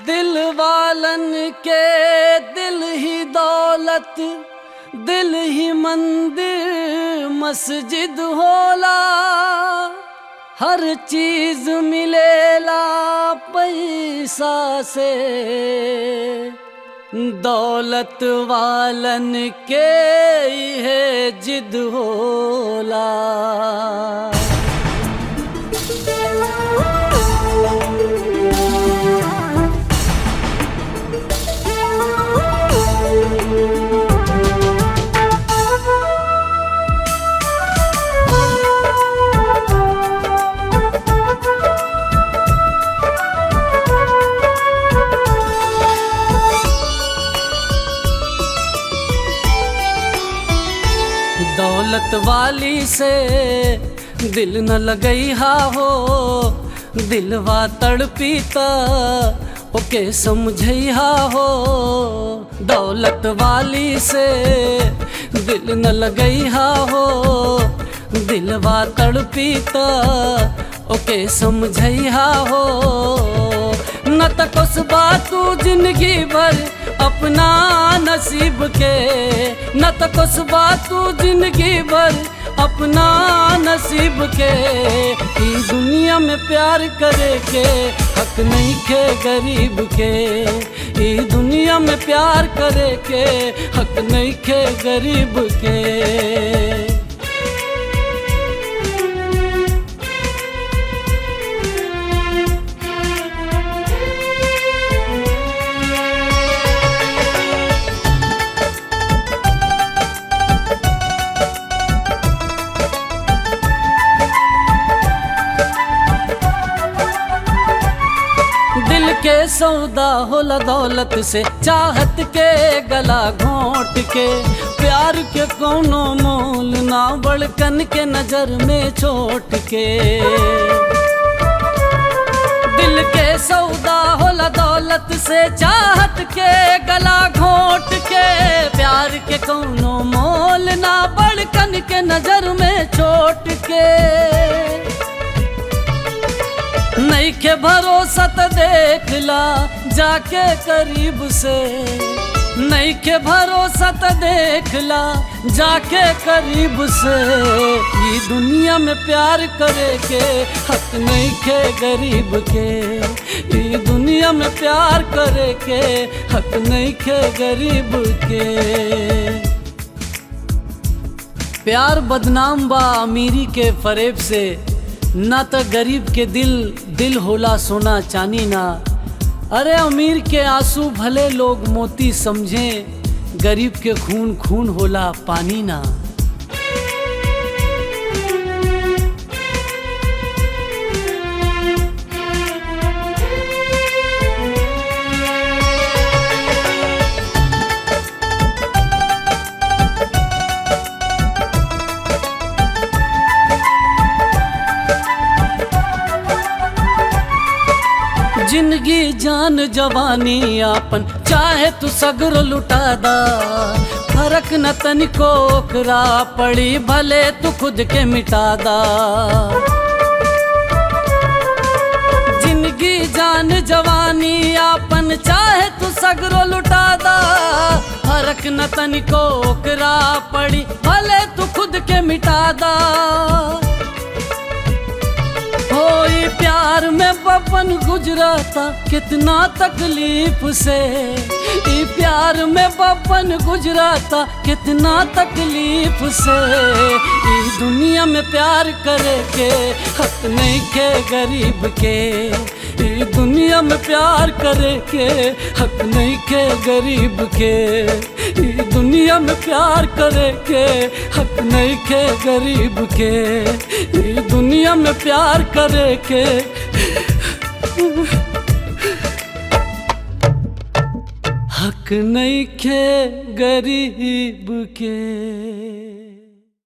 दिल वालन के दिल ही दौलत, दिल ही मंदिर मस्जिद होला। हर चीज मिलेला पैसा से, दौलत वालन के है जिद होला। दौलत वाली से दिल न लगई हा हो, दिलवा तड़पीता ओके समझैहा हो। दौलत वाली से दिल न लगई हा हो, दिलवा तड़पीता ओके समझैहा हो। न त कोसबा तू जिंदगी भर अपना नसीब के, न त कोसबा तू जिंदगी भर अपना नसीब के। ई दुनिया में प्यार करे के हक नहीं खे गरीब के, ई दुनिया में प्यार करे के हक नहीं खे गरीब के। दिल के सौदा होला दौलत से, चाहत के गला घोंट के। प्यार के कौनो मोल ना बड़कन के नजर में चोट के। दिल के सौदा होला दौलत से, चाहत के गला घोंट के। प्यार के कौनो मोल ना बड़कन के नजर में चोट के। नहीं के भरोसा त देख ला जाके करीब से, नहीं के भरोसा त देख ला जाके करीब से। ये दुनिया में प्यार करे के हक नहीं के गरीब के, ये दुनिया में प्यार करे के हक नहीं के गरीब के। प्यार बदनाम बा अमीरी के फरेब से, ना तो गरीब के दिल होला सोना चानी ना। अरे अमीर के आंसू भले लोग मोती समझें, गरीब के खून खून होला पानी ना। जिंदगी जान जवानी आपन चाहे तू सगरो लुटा दा। फर्क न तनिको ओकरा पड़ी भले तू खुद के मिटा दा। जिंदगी जान जवानी आपन चाहे तू सगरो लुटा दा। फर्क न तनिको ओकरा पड़ी भले तू खुद के मिटा दा। होई प्यार में बपन गुजराता कितना तकलीफ से, ई प्यार में बपन गुजराता कितना तकलीफ से। ई दुनिया में प्यार करे के हक नहीं के गरीब के, ई दुनिया में प्यार करे के हक नहीं के गरीब के। ई दुनिया में प्यार करे के हक नहीं के गरीब के, ई दुनिया में प्यार करे के हक नहीं के गरीब के।